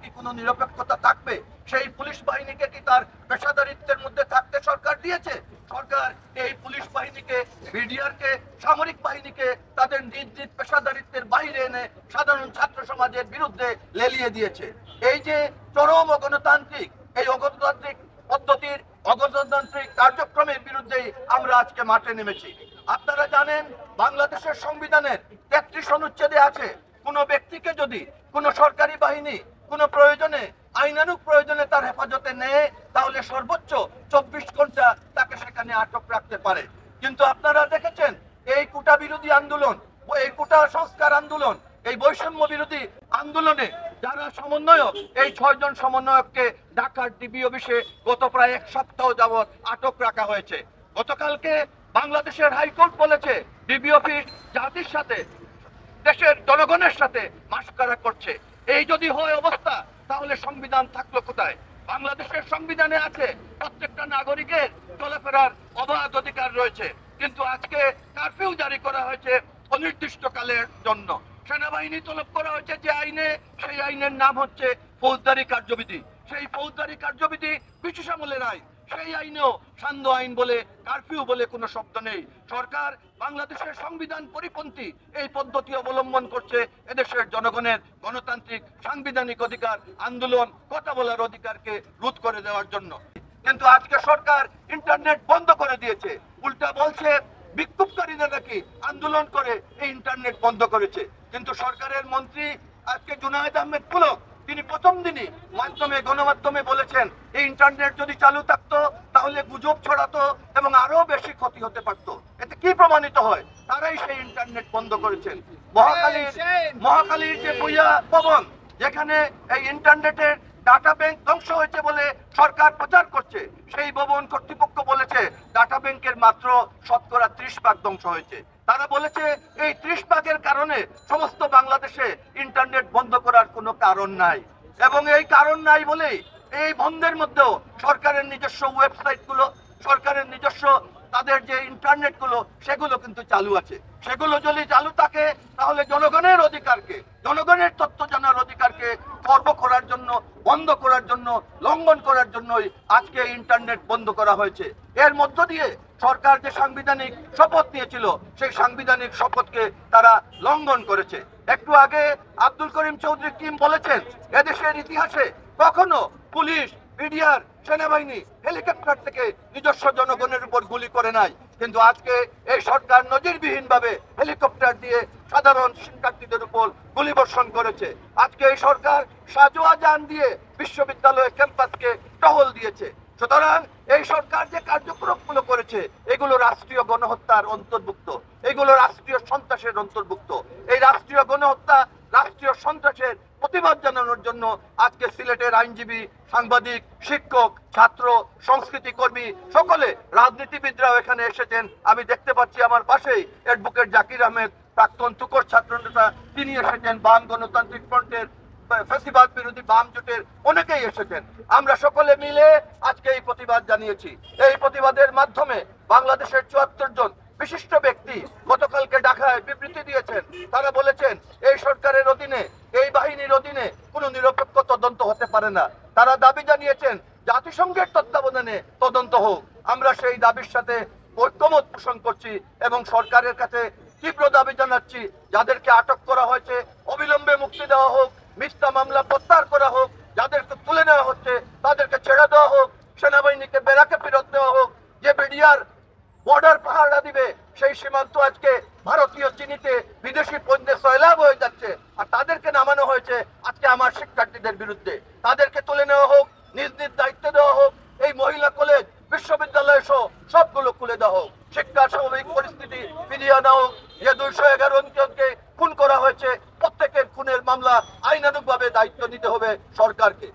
কি কোনো নিরপেক্ষতা থাকবে? সেই পুলিশ বাহিনীকে কি তার পেশাদারিত্বের মধ্যে থাকতে সরকার দিয়েছে? সরকার এই পুলিশ বাহিনীকে, বিডিআরকে, সামরিক বাহিনীকে তাদের নিজ নিজ পেশাদারিত্বের বাইরে এনে সাধারণ ছাত্র সমাজের বিরুদ্ধে লেলিয়ে দিয়েছে। এই যে চরম অগণতান্ত্রিক, এই অগণতান্ত্রিক পদ্ধতির, অগণতান্ত্রিক কার্যক্রমের বিরুদ্ধেই আমরা আজকে মাঠে নেমেছি। আপনারা জানেন বাংলাদেশের সংবিধানের 33 অনুচ্ছেদে আছে, কোনো ব্যক্তিকে যদি কোনো সরকারি বাহিনী কোনো প্রয়োজনে, আইনানুগ প্রয়োজনে তার হেফাজতে নেয়, তাহলে সর্বোচ্চ 24 ঘন্টা তাকে সেখানে আটক রাখতে পারে। কিন্তু আপনারা দেখেছেন এই কোটা বিরোধী আন্দোলন, এই কোটা সংস্কার আন্দোলন, এই বৈষম্য বিরোধী আন্দোলনে যারা সমন্বয়ক, এই 6 জন সমন্বয়ককে ঢাকার ডিবি অফিসে গত প্রায় 1 সপ্তাহ যাবৎ আটক রাখা হয়েছে। গতকালকে বাংলাদেশের হাইকোর্ট বলেছে ডিবি অফিস জাতির সাথে, দেশের জনগণের সাথে মাস্কারা করছে। এই যদি হয় অবস্থা, তাহলে সংবিধান থাকলো কোথায়? বাংলাদেশের সংবিধানে আছে প্রত্যেকটা নাগরিকের চলাফেরার অবাধ অধিকার রয়েছে, কিন্তু আজকে কারফিউ জারি করা হয়েছে অনির্দিষ্টকালের জন্য। সেনাবাহিনী তলব করা হয়েছে যে আইনে, সেই আইনের নাম হচ্ছে ফৌজদারি কার্যবিধি। সেই ফৌজদারি কার্যবিধি ব্রিটিশ আমলের আইন, সেই আইনেও সান্ধ্য আইন বলে, কারফিউ বলে কোনো শব্দ নেই। সরকার বাংলাদেশের সংবিধান পরিপন্থী এই পদ্ধতি অবলম্বন করছে এদেশের জনগণের গণতান্ত্রিক সাংবিধানিক অধিকার, আন্দোলন, কথা বলার অধিকারকে রোধ করে দেওয়ার জন্য। কিন্তু আজকে সরকার ইন্টারনেট বন্ধ করে দিয়েছে, উল্টা বলছে বিক্ষোভকারীরা নাকি আন্দোলন করে এই ইন্টারনেট বন্ধ করেছে। কিন্তু সরকারের মন্ত্রী আজকে জুনায়েদ আহমেদ পুলক, তিনি প্রথম দিনই গণমাধ্যমে বলেছেন এই ইন্টারনেট যদি চালু থাকতো তাহলে গুজব ছড়াতো এবং আরো বেশি ক্ষতি হতে পারতো। এতে কি প্রমাণিত হয়? তারাই সেই ইন্টারনেট বন্ধ করেছেন। মহাখালীর যে ভুইয়া ভবন, যেখানে এই ইন্টারনেটের ডাটা ব্যাংক ধ্বংস হয়েছে বলে সরকার প্রচার করছে, সেই ভবন কর্তৃপক্ষ বলেছে ডাটা ব্যাংকের মাত্র 30% ধ্বংস হয়েছে। তারা বলেছে এই 30% কারণে সমস্ত বাংলাদেশে ইন্টারনেট বন্ধ করার কোনো কারণ নাই, এবং এই কারণ নাই বলেই এই বন্ধের মধ্যেও সরকারের নিজস্ব ওয়েবসাইট গুলো, সরকারের নিজস্ব তাদের যে ইন্টারনেট গুলো, সেগুলো কিন্তু চালু আছে। সেগুলো যদি চালু থাকে তাহলে জনগণের অধিকারকে, জনগণের তথ্য জানার অধিকারকে খর্ব করার জন্য, বন্ধ করার জন্য, লঙ্ঘন করার জন্যই আজকে ইন্টারনেট বন্ধ করা হয়েছে। এর মধ্য দিয়ে সরকার যে সাংবিধানিক শপথ নিয়েছিল, সেই সাংবিধানিক শপথকে তারা লঙ্ঘন করেছে। একটু আগে আব্দুল করিম চৌধুরী কিম বলেছেন এদেশের ইতিহাসে কখনো পুলিশ, বিডিআর, সেনাবাহিনী হেলিকপ্টার থেকে নিজস্ব জনগণের উপর গুলি করে নাই, কিন্তু আজকে এই সরকার নজিরবিহীনভাবে হেলিকপ্টার দিয়ে সাধারণ শিক্ষার্থীদের উপর গুলিবর্ষণ করেছে। আজকে এই সরকার সাজোয়া যান দিয়ে বিশ্ববিদ্যালয় ক্যাম্পাসকে টহল দিয়েছে। সুতরাং এই সরকার যে কার্যক্রমগুলো করেছে, এগুলো রাষ্ট্রীয় গণহত্যার অন্তর্ভুক্ত, এগুলো রাষ্ট্রীয় সন্ত্রাসের অন্তর্ভুক্ত। এই রাষ্ট্রীয় গণহত্যা, রাষ্ট্রীয় সন্ত্রাসের প্রতিবাদ জানানোর জন্য আজকে সিলেটের আইনজীবী, সাংবাদিক, শিক্ষক, ছাত্র, সংস্কৃতি কর্মী, সকলে রাজনীতিবিদরাও এখানে এসেছেন। আমি দেখতে পাচ্ছি আমার পাশেই অ্যাডভোকেট জাকির আহমেদ, প্রাক্তন তুকর ছাত্রনেতা, তিনি এসেছেন। বাম গণতান্ত্রিক ফ্রন্টের, ফ্যাসিবাদ বিরোধী বাম জোটের অনেকেই এসেছেন। আমরা সকলে মিলে আজকে এই প্রতিবাদ জানিয়েছি। এই প্রতিবাদের মাধ্যমে বাংলাদেশের 74 জন বিশিষ্ট ব্যক্তি গতকালকে ঢাকায় বিবৃতি দিয়েছেন। তারা বলেছেন এই সরকারের অধীনে, এই বাহিনীর অধীনে কোনো নিরপেক্ষ তদন্ত হতে পারে না। তারা দাবি জানিয়েছেন জাতিসংঘের তত্ত্বাবধানে তদন্ত হোক। আমরা সেই দাবির সাথে ঐক্যমত পোষণ করছি এবং সরকারের কাছে তীব্র দাবি জানাচ্ছি, যাদেরকে আটক করা হয়েছে অবিলম্বে মুক্তি দেওয়া হোক, মিথ্যা মামলা প্রত্যাহার করা হোক, যাদেরকে তুলে নেওয়া হচ্ছে তাদেরকে ছেড়ে দেওয়া হোক, সেনাবাহিনীকে বেরাকে ফেরত দেওয়া হোক। যে বিডিআর বর্ডার পাহারা দিবে, সেই সীমান্ত আজকে ভারতীয় চিনিতে বিদেশি পণ্যে সয়লাভ হয়ে যাচ্ছে, আর তাদেরকে নামানো হয়েছে আজকে আমার শিক্ষার্থীদের বিরুদ্ধে। তাদেরকে তুলে নেওয়া হোক, নিজ নিজ দায়িত্ব দেওয়া হোক। এই মহিলা কলেজ, বিশ্ববিদ্যালয় সহ সবগুলো খুলে দেওয়া হোক। শিক্ষা স্বাভাবিক পরিস্থিতি ফিরিয়ে আনা হোক। যে 211 জনকে খুন করা হয়েছে, প্রত্যেকের খুনের মামলা আইনানুগভাবে দায়িত্ব নিতে হবে সরকারকে।